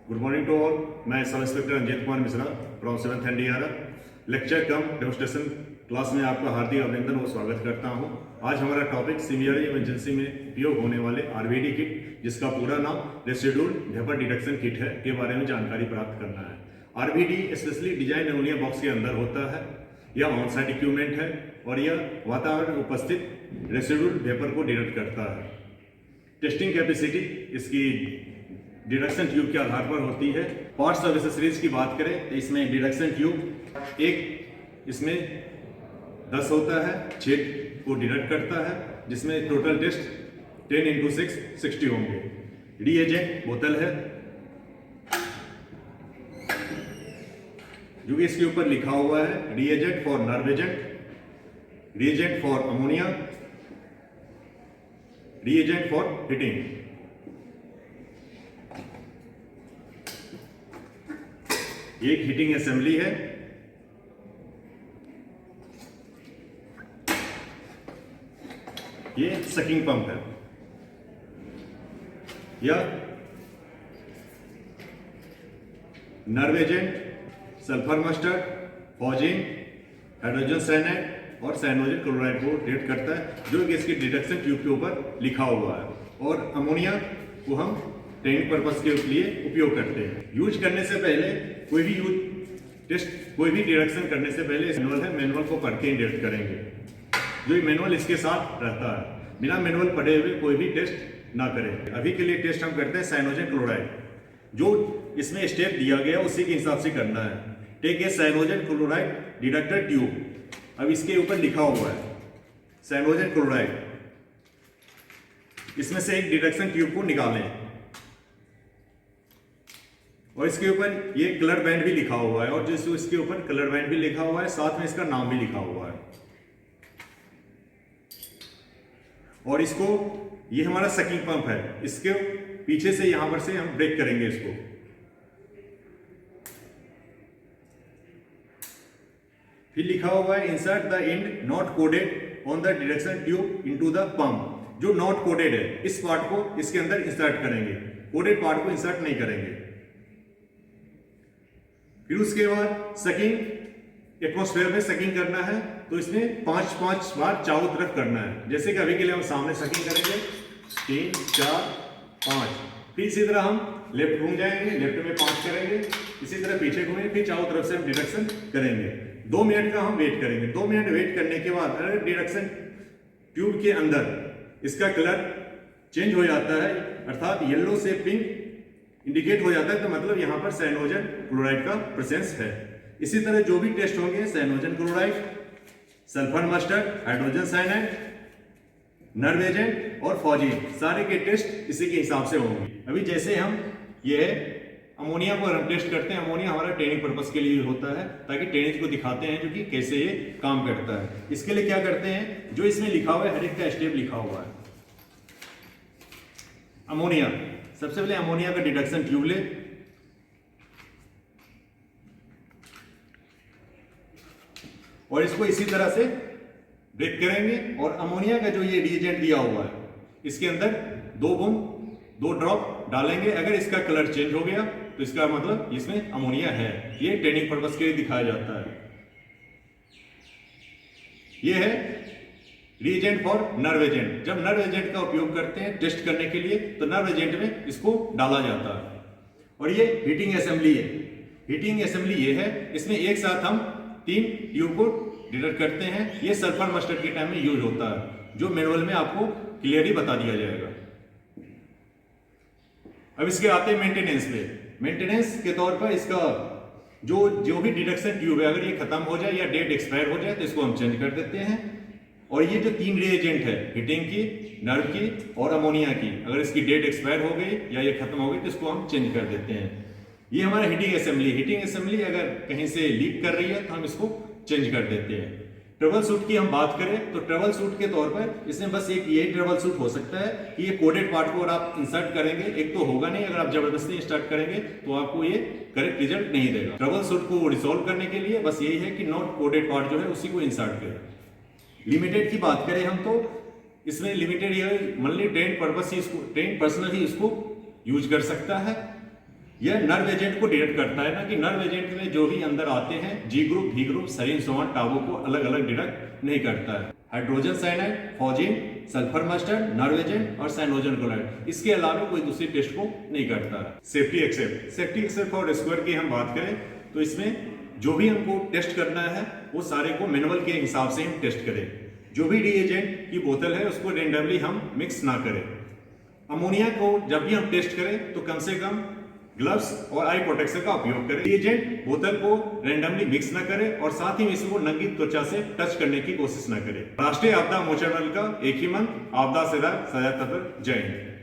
Good morning to all. मैं sub inspector Ranjit Kumar Mishra from 7th NDRF lecture come demonstration class में आपका हार्दिक अभिनंदन और स्वागत करता हूं। आज हमारा टॉपिक सीवियर इमरजेंसी में उपयोग होने वाले आरवीडी किट, जिसका पूरा नाम रेसिडुअल वेपर डिटेक्शन किट है, के बारे में जानकारी प्राप्त करना है। आरवीडी स्पेशली डिजाइन अमोनिया बॉक्स के अंदर होता है। यह ऑन साइट इक्विपमेंट है और यह वातावरण में उपस्थित रेसिडुअल वेपर को डिटेक्ट करता है। टेस्टिंग कैपेसिटी इसकी डिडक्शन ट्यूब के आधार पर होती है। पार्ट्स ऑफ एक्सेसरीज की बात करें तो इसमें डिडक्शन ट्यूब एक इसमें 10 होता है, 6 को डिडक्ट करता है, जिसमें टोटल टेस्ट 10 × 6 60 होंगे। रीएजेंट बोतल है जो कि इसके ऊपर लिखा हुआ है reagent for nerve agent, reagent for ammonia, reagent for heating. एक हीटिंग असेंबली है। ये सकिंग पंप है। यह nerve agent, sulphur mustard, phosgene, hydrogen cyanide और साइनोजन क्लोराइड को डिटेक्ट करता है, जो कि इसकी डिटेक्शन ट्यूब के ऊपर लिखा हुआ है। और अमोनिया को हम ट्रेनिंग पर्पस के लिए उपयोग करते हैं। यूज करने से पहले कोई भी डिटेक्शन करने से पहले मैनुअल है, मैनुअल को पढ़ के डिटेक्ट करेंगे। जो मैनुअल इसके साथ रहता है, बिना मैनुअल पढ़े हुए कोई भी टेस्ट ना करें। अभी के लिए टेस्ट हम करते हैं साइनोजन क्लोराइड। जो इसमें स्टेप दिया गया उसी के हिसाब से करना है। Take a cyanogen chloride detector tube. अब इसके ऊपर लिखा हुआ है साइनोजन क्लोराइड। इसमें से एक डिटेक्शन ट्यूब को निकालें और इसके ऊपर ये कलर बैंड भी लिखा हुआ है, और जो इसके ऊपर कलर बैंड भी लिखा हुआ है, साथ में इसका नाम भी लिखा हुआ है। और इसको, ये हमारा सकिंग पंप है, इसके पीछे से यहां पर से हम ब्रेक करेंगे इसको। फिर लिखा हुआ है insert the end not coded on the detection tube into the pump. जो नॉट कोडेड है इस पार्ट को इसके अंदर इंसर्ट करेंगे, कोडेड पार्ट को इंसर्ट नहीं करेंगे। फिर उसके बाद सकिंग, एटमॉस्फेयर में सकिंग करना है तो इसमें 5 बार चारों तरफ करना है। जैसे कि अभी के लिए हम सामने सकिंग करेंगे 3 4 5। फिर इसी तरह हम लेफ्ट घूम जाएंगे, लेफ्ट में 5 करेंगे, इसी तरह पीछे घूमेंगे, फिर चारों तरफ से हम डिडक्शन करेंगे। 2 मिनट का हम वेट करेंगे। 2 मिनट वेट करने के बाद अगर डिडक्शन ट्यूब के अंदर इसका कलर चेंज हो जाता है, अर्थात येलो से पिंक इंडिकेट हो जाता है, तो मतलब यहां पर साइनोजन क्लोराइड का प्रेजेंस है। इसी तरह जो भी टेस्ट होंगे Cyanogen chloride, sulphur mustard, hydrogen cyanide, nerve agent और फॉजिन, सारे के टेस्ट इसी के हिसाब से होंगे। अभी जैसे हम ये अमोनिया को हम टेस्ट करते हैं, अमोनिया हमारा ट्रेनिंग पर्पस के लिए होता है, ताकि ट्रेनिंग को दिखाते हैं जो कि कैसे ये काम करता है। इसके लिए क्या करते हैं, जो इसमें लिखा हुआ है हर एक का स्टेप लिखा हुआ है। अमोनिया, सबसे पहले अमोनिया का डिडक्शन ट्यूब ले, और इसको इसी तरह से ब्रेक करेंगे। और अमोनिया का जो ये रिएजेंट दिया हुआ है इसके अंदर 2 ड्रॉप डालेंगे। अगर इसका कलर चेंज हो गया तो इसका मतलब इसमें अमोनिया है। ये ट्रेनिंग पर्पस के लिए दिखाया जाता है। ये है रिएजेंट फॉर नर्व एजेंट। जब नर्व एजेंट का उपयोग करते हैं टेस्ट करने के लिए तो नर्व एजेंट में इसको डाला जाता है। और ये हीटिंग असेंबली है। हीटिंग असेंबली ये है, इसमें एक साथ हम 3 ट्यूब को डिटेक्ट करते हैं। ये सल्फर मस्टर्ड के टाइम में यूज होता है, जो मैनुअल में आपको क्लियरली बता दिया जाएगा। अब इसके आते हैं मेंटेनेंस पे। मेंटेनेंस के तौर पर इसका जो भी डिटेक्शन ट्यूब है, अगर ये खत्म हो जाए या डेट एक्सपायर हो जाए तो इसको हम चेंज कर देते हैं। और ये जो 3 रिएजेंट है, हीटिंग की, नर्व की और अमोनिया की, अगर इसकी डेट एक्सपायर हो गई या ये खत्म हो गई तो इसको हम चेंज कर देते हैं। ये हमारा हीटिंग असेंबली। हीटिंग असेंबली अगर कहीं से लीक कर रही है तो हम इसको चेंज कर देते हैं। ट्रबल शूट की हम बात करें तो ट्रबल शूट के तौर पर इसमें बस एक यही ट्रबल शूट हो सकता है कि ये कोडेड पार्ट को अगर आप इंसर्ट करेंगे, एक तो होगा नहीं, अगर आप जबरदस्ती स्टार्ट करेंगे तो आपको ये करेक्ट रिजल्ट नहीं देगा। ट्रबल शूट को रिसोल्व करने के लिए बस यही है कि नॉट कोडेड पार्ट जो है उसी को इंसर्ट करें। लिमिटेड की बात करें हम तो इसमें लिमिटेड ये मनली ट्रेन पर्पस ही इसको, ट्रेन पर्सनल ही इसको यूज कर सकता है। यह नर्व एजेंट को डिटेक्ट करता है ना कि नर्व एजेंट में जो भी अंदर आते हैं G group, V group, sarin, soman, tabun को अलग अलग डिटेक्ट नहीं करता है। Hydrogen cyanide, phosgene, sulphur mustard, nerve agent और साइनोजन क्लोराइड, इसके अलावा कोई दूसरी टेस्ट को नहीं करता है। सेफ्टी एक्सेप्ट फॉर स्क्वायर की हम बात करें तो इसमें जो भी हमको टेस्ट करना है वो सारे को मैनुअल के हिसाब से हम टेस्ट करें। जो भी रिएजेंट की बोतल है उसको रेंडमली हम मिक्स ना करें। अमोनिया को जब भी हम टेस्ट करें तो कम से कम ग्लव्स और आई प्रोटेक्शन का उपयोग करें। रिएजेंट बोतल को रेंडमली मिक्स ना करें और साथ ही इसको नंगी त्वचा से टच करने की कोशिश ना करें। राष्ट्रीय आपदा मोचन बल का एक ही मंत्र, आपदा से सदा तत्पर। जय हिंद।